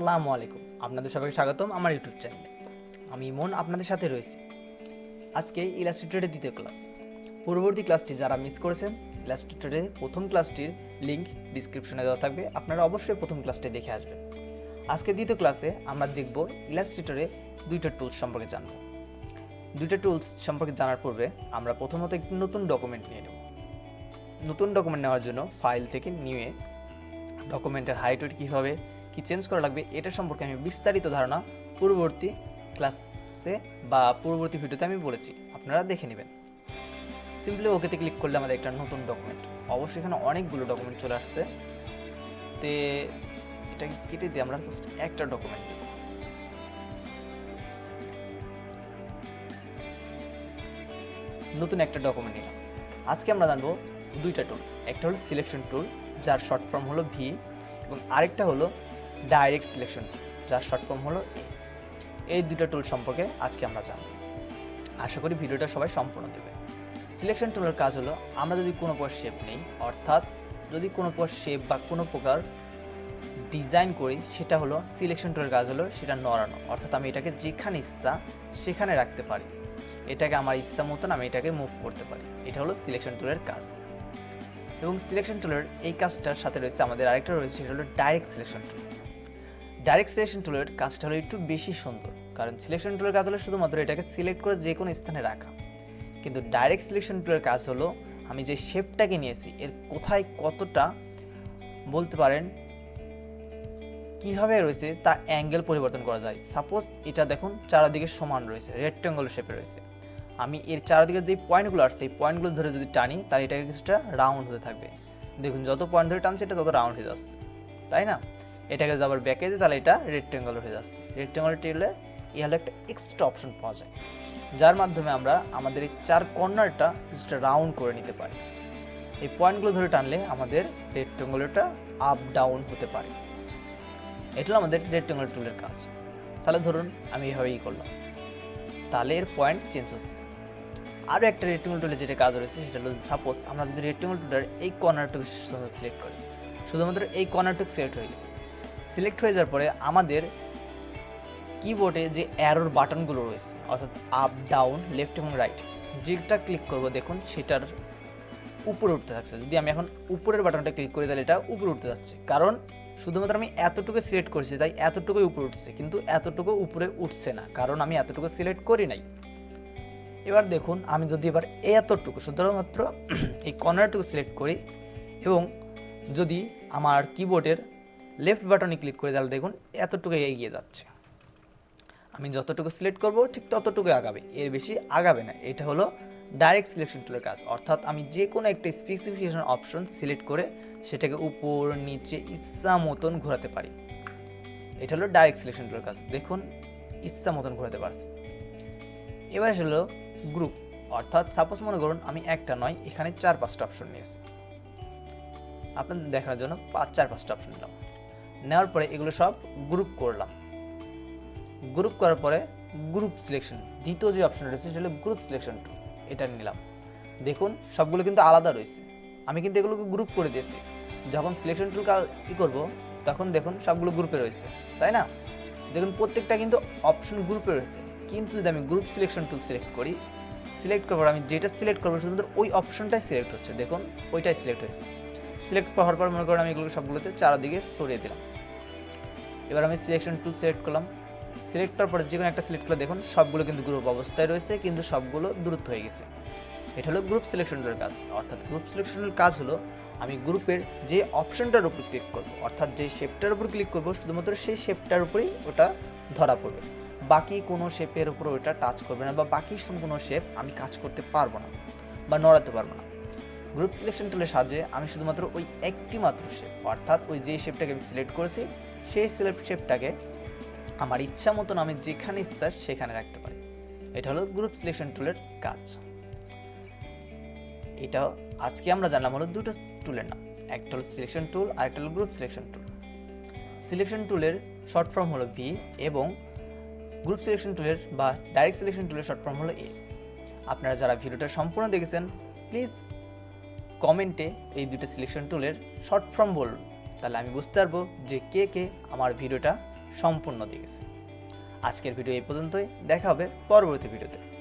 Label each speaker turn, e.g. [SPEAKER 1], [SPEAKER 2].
[SPEAKER 1] আসসালামু আলাইকুম, আপনাদের সবাইকে স্বাগতম আমার ইউটিউব চ্যানেলে। আমি ইমন আপনাদের সাথে রয়েছি। আজকে ইলাস্ট্রেটরের দ্বিতীয় ক্লাস। পূর্ববর্তী ক্লাসটি যারা মিস করেছেন, ইলাস্ট্রেটরের প্রথম ক্লাসটির লিঙ্ক ডিসক্রিপশনে দেওয়া থাকবে, আপনারা অবশ্যই প্রথম ক্লাসটি দেখে আসবেন। আজকে দ্বিতীয় ক্লাসে আমরা দেখব ইলাস্ট্রেটরে দুইটা টুলস সম্পর্কে জানব। দুইটা টুলস সম্পর্কে জানার পূর্বে আমরা প্রথমত একটি নতুন ডকুমেন্ট নিয়ে নেব। নতুন ডকুমেন্ট নেওয়ার জন্য ফাইল থেকে নিয়ে ডকুমেন্টের হাইট ওয়েট কীভাবে কি চেঞ্জ করা লাগবে এটা সম্পর্কে আমি বিস্তারিত ধারণা পূর্ববর্তী ক্লাসে বা পূর্ববর্তী ভিডিওতে আমি বলেছি, আপনারা দেখে নেবেন। সিম্পলি ওকেতে ক্লিক করলে আমাদের একটা নতুন ডকুমেন্ট, অবশ্যই এখানে অনেকগুলো ডকুমেন্ট চলে আসছে। তে এটাকে কেটে দিয়ে আমরা জাস্ট একটা ডকুমেন্ট দেব। নতুন একটা ডকুমেন্ট নিলাম। আজকে আমরা জানবো দুইটা টুল, একটা হলো সিলেকশন টুল যার শর্ট ফর্ম হলো ভি, এবং আরেকটা হলো ডাইরেক্ট সিলেকশন টুল যার শর্ট ফর্ম হলো এ। এই দুটো টুল সম্পর্কে আজকে আমরা জানব। আশা করি ভিডিওটা সবাই সম্পূর্ণ দেবে। সিলেকশন টুলের কাজ হলো আমরা যদি কোনো প্রকার শেপ নেই, অর্থাৎ যদি কোনো প্রকার শেপ বা কোনো প্রকার ডিজাইন করি, সেটা হলো সিলেকশন টুলের কাজ হলো সেটা নড়ানো, অর্থাৎ আমি এটাকে যেখানে ইচ্ছা সেখানে রাখতে পারি, এটাকে আমার ইচ্ছা মতন আমি এটাকে মুভ করতে পারি। এটা হলো সিলেকশন টুলের কাজ। এবং সিলেকশন টুলের এই কাজটার সাথে রয়েছে আমাদের আরেকটা রয়েছে, সেটা হলো direct selection tool. Direct selection টুলের কাজটা হলো একটু বেশি সুন্দর, কারণ সিলেকশন টুলের কাজ হলো শুধুমাত্র এটাকে সিলেক্ট করে যে কোনো স্থানে রাখা, কিন্তু ডাইরেক্ট সিলেকশন টুলের কাজ হলো আমি যে শেপটাকে নিয়েছি এর কোথায় কতটা বলতে পারেন কীভাবে রয়েছে তা অ্যাঙ্গেল পরিবর্তন করা যায়। সাপোজ এটা দেখুন চারিদিকে সমান রয়েছে, রেক্ট্যাঙ্গল শেপে রয়েছে, আমি এর চারিদিকে যে পয়েন্টগুলো আসছে এই পয়েন্টগুলো ধরে যদি টানি তাহলে এটাকে কিছুটা রাউন্ড হতে থাকবে। দেখুন যত পয়েন্ট ধরে টানছে এটা তত রাউন্ড হয়ে যাচ্ছে, তাই না? এটাকে আবার ব্যাকে দিই তাহলে এটা রেক্ট্যাঙ্গল হয়ে যাচ্ছে। রেক্ট্যাঙ্গল টেলে হলো একটা এক্সট্রা অপশন পাওয়া যায়, যার মাধ্যমে আমরা আমাদের এই চার কর্নারটা কিছুটা রাউন্ড করে নিতে পারি। এই পয়েন্টগুলো ধরে টানলে আমাদের রেক্ট্যাঙ্গলটা আপ ডাউন হতে পারে। এটা হলো আমাদের রেক্ট্যাঙ্গল টুলের কাজ। তাহলে ধরুন আমি এভাবেই করলাম, তাহলে এর পয়েন্ট চেঞ্জ হচ্ছে। আরও একটা রেক্ট্যাঙ্গল টুলের যেটা কাজ রয়েছে সেটা হলো সাপোজ আমরা যদি রেক্ট্যাঙ্গল টুলের এই কর্নারটুকু সিলেক্ট করি, শুধুমাত্র এই কর্নারটুকু সিলেক্ট হয়ে গেছে। সিলেক্ট হয়ে যাওয়ার পরে আমাদের কিবোর্ডে যে অ্যারোর বাটনগুলো রয়েছে, অর্থাৎ আপ ডাউন লেফট এবং রাইট, যেটা ক্লিক করব দেখুন সেটার উপরে উঠতে থাকছে। যদি আমি এখন উপরের বাটনটা ক্লিক করি তাহলে এটা উপরে উঠতে যাচ্ছে, কারণ শুধুমাত্র আমি এতটুকু সিলেক্ট করছি তাই এতটুকুই উপরে উঠছে, কিন্তু এতটুকু উপরে উঠছে না কারণ আমি এতটুকু সিলেক্ট করি নাই। এবার দেখুন আমি যদি এবার এতটুকু শুধুমাত্র এই কর্নারটুকু সিলেক্ট করি এবং যদি আমার কিবোর্ডের লেফট বাটনে ক্লিক করে তাহলে দেখুন এতটুকু এগিয়ে যাচ্ছে। আমি যতটুকু সিলেক্ট করব ঠিক ততটুকু আগাবে, এর বেশি আগাবে না। এটা হলো ডাইরেক্ট সিলেকশন টুলের কাজ, অর্থাৎ আমি যে কোনো একটা স্পেসিফিকেশন অপশন সিলেক্ট করে সেটাকে উপর নিচে ইচ্ছা মতন ঘোরাতে পারি। এটা হলো ডাইরেক্ট সিলেকশন টুলের কাজ। দেখুন ইচ্ছা মতন ঘোরাতে পারছি। এবার হলো গ্রুপ, অর্থাৎ সাপোজ মনে করুন আমি একটা নয় এখানে 4-5টা অপশন নিয়েছি, আপনাদের দেখানোর জন্য 4-5টা অপশন নিলাম। নেওয়ার পরে এগুলো সব গ্রুপ করলাম। গ্রুপ করার পরে গ্রুপ সিলেকশন, দ্বিতীয় যে অপশন রয়েছে সেটা হলো গ্রুপ সিলেকশন টুল, এটা নিলাম। দেখুন সবগুলো কিন্তু আলাদা রয়েছে, আমি কিন্তু এগুলোকে গ্রুপ করে দিয়েছি। যখন সিলেকশন টুল কী করবো তখন দেখুন সবগুলো গ্রুপে রয়েছে, তাই না? দেখুন প্রত্যেকটা কিন্তু অপশন গ্রুপে রয়েছে, কিন্তু যদি আমি গ্রুপ সিলেকশন টুল সিলেক্ট করি, সিলেক্ট করার পর আমি যেটা সিলেক্ট করবো শুধুমাত্র ওই অপশনটাই সিলেক্ট হচ্ছে। দেখুন ওইটাই সিলেক্ট হয়েছে। সিলেক্ট হওয়ার পর মনে করেন আমি এগুলো সবগুলোতে চারদিকে সরিয়ে দিলাম। এবার আমি সিলেকশন টুল সিলেক্ট করলাম। সিলেক্ট করার পরে যে কোনো একটা সিলেক্ট করলে দেখুন সবগুলো কিন্তু গ্রুপ অবস্থায় রয়েছে, কিন্তু সবগুলো দূরত্ব হয়ে গেছে। এটা হলো গ্রুপ সিলেকশন টুলের কাজ। অর্থাৎ গ্রুপ সিলেকশনের কাজ হলো আমি গ্রুপের যে অপশনটার উপর ক্লিক করব, অর্থাৎ যে শেপটার উপর ক্লিক করব শুধুমাত্র সেই শেপটার উপরেই ওটা ধরা পড়বে, বাকি কোনো শেপের উপর ওটা টাচ করবে না, বা বাকি কোনো শেপ আমি কাজ করতে পারবো না বা নড়াতে পারবো না। গ্রুপ সিলেকশন টুলের সাহায্যে আমি শুধুমাত্র ওই একটি মাত্র শেপ, অর্থাৎ ওই যে শেপটাকে আমি সিলেক্ট করেছি সেই শেপটাকে আমার ইচ্ছা মতন আমি যেখানে ইচ্ছা সেখানে রাখতে পারি। এটা হলো গ্রুপ সিলেকশন টুলের কাজ। এটা আজকে আমরা জানলাম হলো দুটো টুলের নাম, একটা হলো সিলেকশন টুল আর একটা হলো গ্রুপ সিলেকশন টুল। সিলেকশন টুলের শর্ট ফর্ম হলো ভি এবং গ্রুপ সিলেকশন টুলের বা ডাইরেক্ট সিলেকশন টুলের শর্ট ফর্ম হলো এ। আপনারা যারা ভিডিওটা সম্পূর্ণ দেখেছেন প্লিজ কমেন্টে এই দুটো সিলেকশন টুলের শর্ট ফর্ম বলুন, তাহলে আমি বুঝতে পারবো যে কে কে আমার ভিডিওটা সম্পূর্ণ দিয়ে গেছে। আজকের ভিডিও এই পর্যন্তই, দেখা হবে পরবর্তী ভিডিওতে।